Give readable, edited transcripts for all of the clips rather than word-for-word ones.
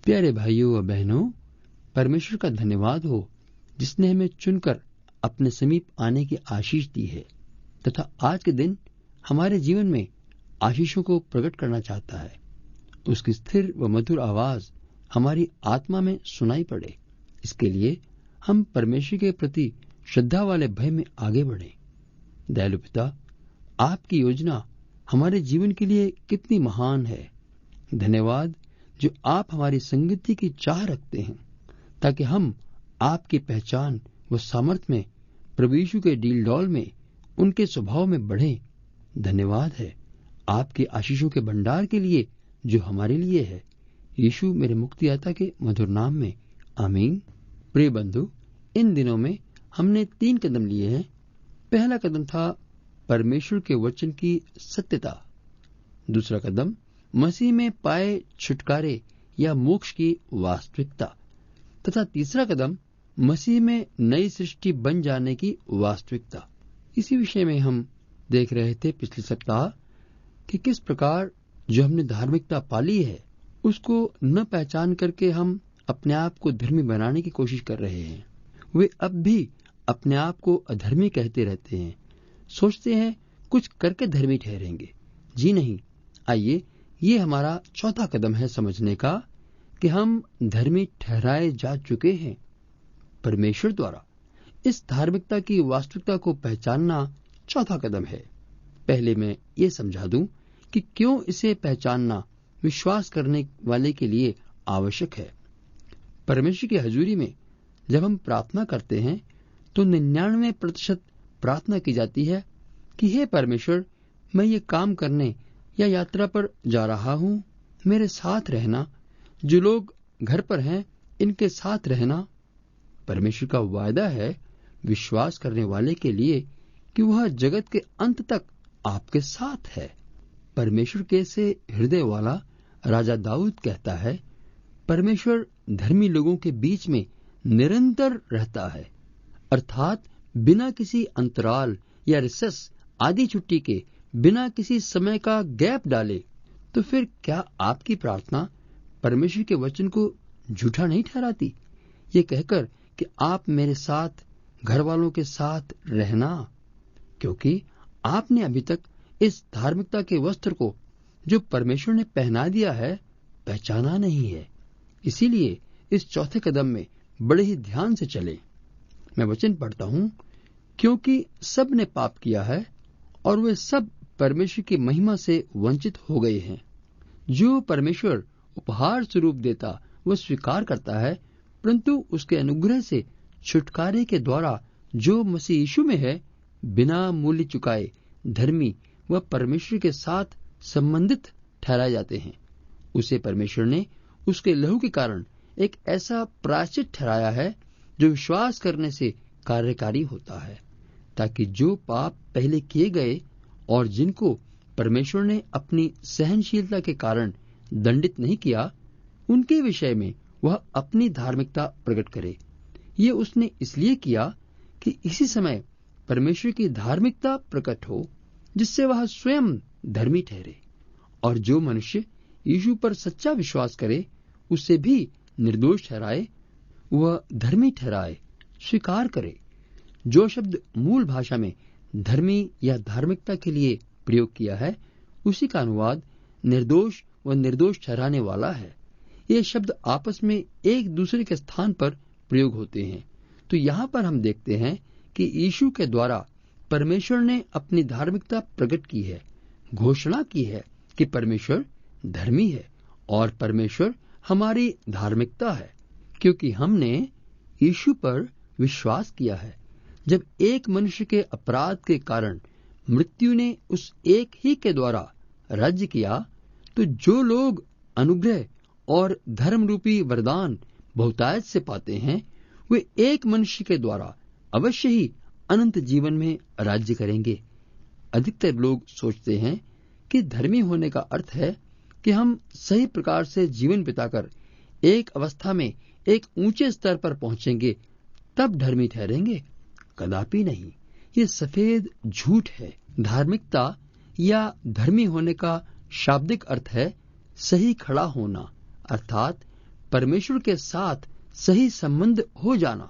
प्यारे भाइयों और बहनों, परमेश्वर का धन्यवाद हो जिसने हमें चुनकर अपने समीप आने की आशीष दी है तथा आज के दिन हमारे जीवन में आशीषों को प्रकट करना चाहता है। उसकी स्थिर व मधुर आवाज हमारी आत्मा में सुनाई पड़े, इसके लिए हम परमेश्वर के प्रति श्रद्धा वाले भय में आगे बढ़े। दयालु पिता, आपकी योजना हमारे जीवन के लिए कितनी महान है। धन्यवाद जो आप हमारी संगति की चाह रखते हैं ताकि हम आपकी पहचान व सामर्थ्य में, प्रभु यीशु के डील डॉल में, उनके स्वभाव में बढ़े। धन्यवाद है आपके आशीषों के भंडार के लिए जो हमारे लिए है। यीशु मेरे मुक्तिदाता के मधुर नाम में, आमीन। प्रिय बंधु, इन दिनों में हमने 3 कदम लिए हैं। पहला कदम था परमेश्वर के वचन की सत्यता। दूसरा कदम मसीह में पाए छुटकारे या मोक्ष की वास्तविकता तथा तीसरा कदम मसीह में नई सृष्टि बन जाने की वास्तविकता। इसी विषय में हम देख रहे थे पिछले सप्ताह कि किस प्रकार जो हमने धार्मिकता पाली है उसको न पहचान करके हम अपने आप को धर्मी बनाने की कोशिश कर रहे हैं। वे अब भी अपने आप को अधर्मी कहते रहते हैं, सोचते हैं कुछ करके धर्मी ठहरेंगे। जी नहीं, आइए ये हमारा चौथा कदम है समझने का कि हम धर्मी ठहराए जा चुके हैं परमेश्वर द्वारा। इस धार्मिकता की वास्तविकता को पहचानना चौथा कदम है। पहले मैं ये समझा दूं कि क्यों इसे पहचानना विश्वास करने वाले के लिए आवश्यक है। परमेश्वर की हजूरी में जब हम प्रार्थना करते हैं तो 99% प्रार्थना की जाती है कि हे परमेश्वर, मैं ये काम करने या यात्रा पर जा रहा हूं, मेरे साथ रहना। जो लोग घर पर हैं इनके साथ रहना। परमेश्वर का वायदा है विश्वास करने वाले के लिए कि वह जगत के अंत तक आपके साथ है। परमेश्वर के से हृदय वाला राजा दाऊद कहता है, परमेश्वर धर्मी लोगों के बीच में निरंतर रहता है, अर्थात बिना किसी अंतराल या रिसेस आदि छुट्टी के, बिना किसी समय का गैप डाले। तो फिर क्या आपकी प्रार्थना परमेश्वर के वचन को झूठा नहीं ठहराती, ये कहकर कि आप मेरे साथ, घर वालों के साथ रहना? क्योंकि आपने अभी तक इस धार्मिकता के वस्त्र को जो परमेश्वर ने पहना दिया है पहचाना नहीं है। इसीलिए इस चौथे कदम में बड़े ही ध्यान से चलें। मैं वचन पढ़ता हूं, क्योंकि सब ने पाप किया है और वे सब परमेश्वर की महिमा से वंचित हो गए हैं। जो परमेश्वर उपहार स्वरूप देता वह स्वीकार करता है, परंतु उसके अनुग्रह से छुटकारे के द्वारा जो मसीह यीशु में है, बिना मूल्य चुकाए धर्मी व परमेश्वर के साथ संबंधित ठहराए जाते हैं। उसे परमेश्वर ने उसके लहू के कारण एक ऐसा प्रायश्चित ठहराया है जो विश्वास करने से कार्यकारी होता है, ताकि जो पाप पहले किए गए और जिनको परमेश्वर ने अपनी सहनशीलता के कारण दंडित नहीं किया, उनके विषय में वह अपनी धार्मिकता प्रकट करे। ये उसने इसलिए किया कि इसी समय परमेश्वर की धार्मिकता प्रकट हो, जिससे वह स्वयं धर्मी ठहरे और जो मनुष्य यीशु पर सच्चा विश्वास करे उसे भी निर्दोष ठहराए, वह धर्मी ठहराए, स्वीकार करे। जो शब्द मूल भाषा में धर्मी या धार्मिकता के लिए प्रयोग किया है, उसी का अनुवाद निर्दोष व निर्दोष ठहराने वाला है। ये शब्द आपस में एक दूसरे के स्थान पर प्रयोग होते हैं। तो यहाँ पर हम देखते हैं कि यीशु के द्वारा परमेश्वर ने अपनी धार्मिकता प्रकट की है, घोषणा की है कि परमेश्वर धर्मी है और परमेश्वर हमारी धार्मिकता है, क्योंकि हमने यीशु पर विश्वास किया है। जब एक मनुष्य के अपराध के कारण मृत्यु ने उस एक ही के द्वारा राज्य किया, तो जो लोग अनुग्रह और धर्म रूपी वरदान बहुतायत से पाते हैं, वे एक मनुष्य के द्वारा अवश्य ही अनंत जीवन में राज्य करेंगे। अधिकतर लोग सोचते हैं कि धर्मी होने का अर्थ है कि हम सही प्रकार से जीवन बिताकर एक अवस्था में एक ऊंचे स्तर पर पहुंचेंगे, तब धर्मी ठहरेंगे। कदापि नहीं, ये सफेद झूठ है। धार्मिकता या धर्मी होने का शाब्दिक अर्थ है सही खड़ा होना, अर्थात परमेश्वर के साथ सही संबंध हो जाना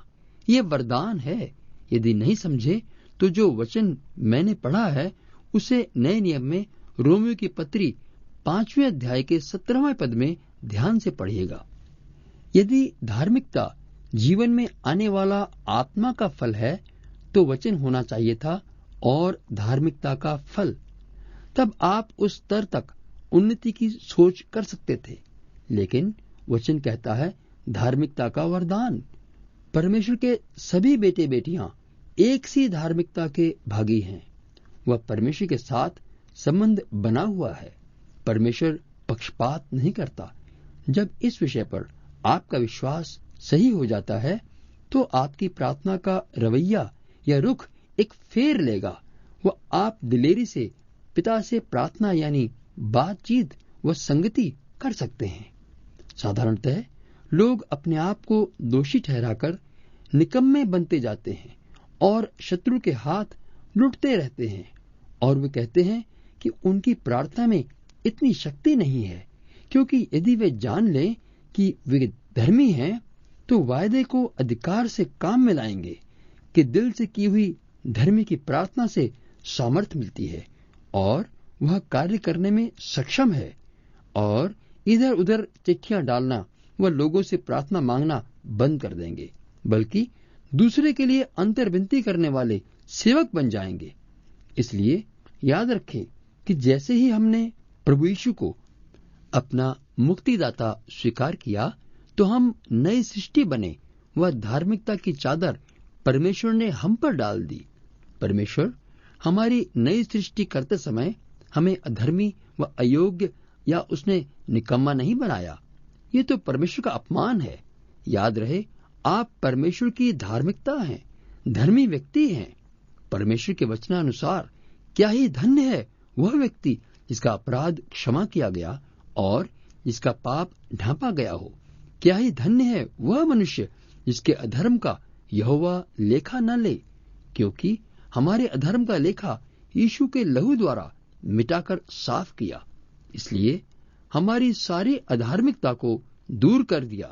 यह वरदान है। यदि नहीं समझे तो जो वचन मैंने पढ़ा है उसे नए नियम में रोमियो की पत्री 5वें अध्याय के 17वें पद में ध्यान से पढ़िएगा। यदि धार्मिकता जीवन में आने वाला आत्मा का फल है तो वचन होना चाहिए था और धार्मिकता का फल। तब आप उस स्तर तक उन्नति की सोच कर सकते थे। लेकिन वचन कहता है धार्मिकता का वरदान। परमेश्वर के सभी बेटे बेटियां एक सी धार्मिकता के भागी हैं। वह परमेश्वर के साथ संबंध बना हुआ है। परमेश्वर पक्षपात नहीं करता। जब इस विषय पर आपका विश्वास सही हो जाता है तो आपकी प्रार्थना का रवैया या रुख एक फेर लेगा। वह आप दिलेरी से पिता से प्रार्थना यानी बातचीत व संगति कर सकते हैं। साधारणतः लोग अपने आप को दोषी ठहराकर निकम्मे बनते जाते हैं और शत्रु के हाथ लुटते रहते हैं, और वे कहते हैं कि उनकी प्रार्थना में इतनी शक्ति नहीं है, क्योंकि यदि वे जान लें कि वे धर्मी हैं तो वायदे को अधिकार से काम में लाएंगे कि दिल से की हुई धर्मी की प्रार्थना से सामर्थ्य मिलती है और वह कार्य करने में सक्षम है। और इधर उधर चिट्ठियां डालना व लोगों से प्रार्थना मांगना बंद कर देंगे, बल्कि दूसरे के लिए अंतर विनती करने वाले सेवक बन जाएंगे। इसलिए याद रखें कि जैसे ही हमने प्रभु यीशु को अपना मुक्तिदाता स्वीकार किया तो हम नई सृष्टि बने। वह धार्मिकता की चादर परमेश्वर ने हम पर डाल दी। परमेश्वर हमारी नई सृष्टि करते समय हमें अधर्मी व अयोग्य या उसने निकम्मा नहीं बनाया। ये तो परमेश्वर का अपमान है। याद रहे, आप परमेश्वर की धार्मिकता हैं, धर्मी व्यक्ति हैं। परमेश्वर के वचनानुसार क्या ही धन्य है वह व्यक्ति जिसका अपराध क्षमा किया गया और जिसका पाप ढांपा गया हो। क्या ही धन्य है वह मनुष्य जिसके अधर्म का यहोवा लेखा न ले, क्योंकि हमारे अधर्म का लेखा यीशु के लहू द्वारा मिटाकर साफ किया। इसलिए हमारी सारी अधार्मिकता को दूर कर दिया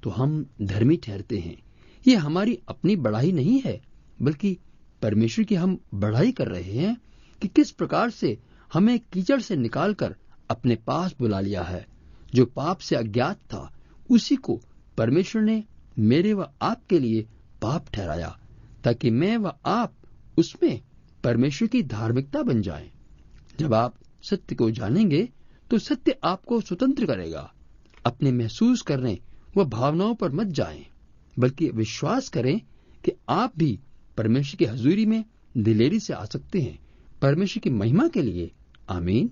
तो हम धर्मी ठहरते हैं। ये हमारी अपनी बढ़ाई नहीं है, बल्कि परमेश्वर की हम बढ़ाई कर रहे हैं कि किस प्रकार से हमें कीचड़ से निकालकर अपने पास बुला लिया है। जो पाप से अज्ञात था उसी को परमेश्वर ने मेरे व आपके लिए पाप ठहराया, ताकि मैं व आप उसमें परमेश्वर की धार्मिकता बन जाएं। जब आप सत्य को जानेंगे तो सत्य आपको स्वतंत्र करेगा। अपने महसूस करने व भावनाओं पर मत जाएं, बल्कि विश्वास करें कि आप भी परमेश्वर की हजूरी में दिलेरी से आ सकते हैं, परमेश्वर की महिमा के लिए। आमीन।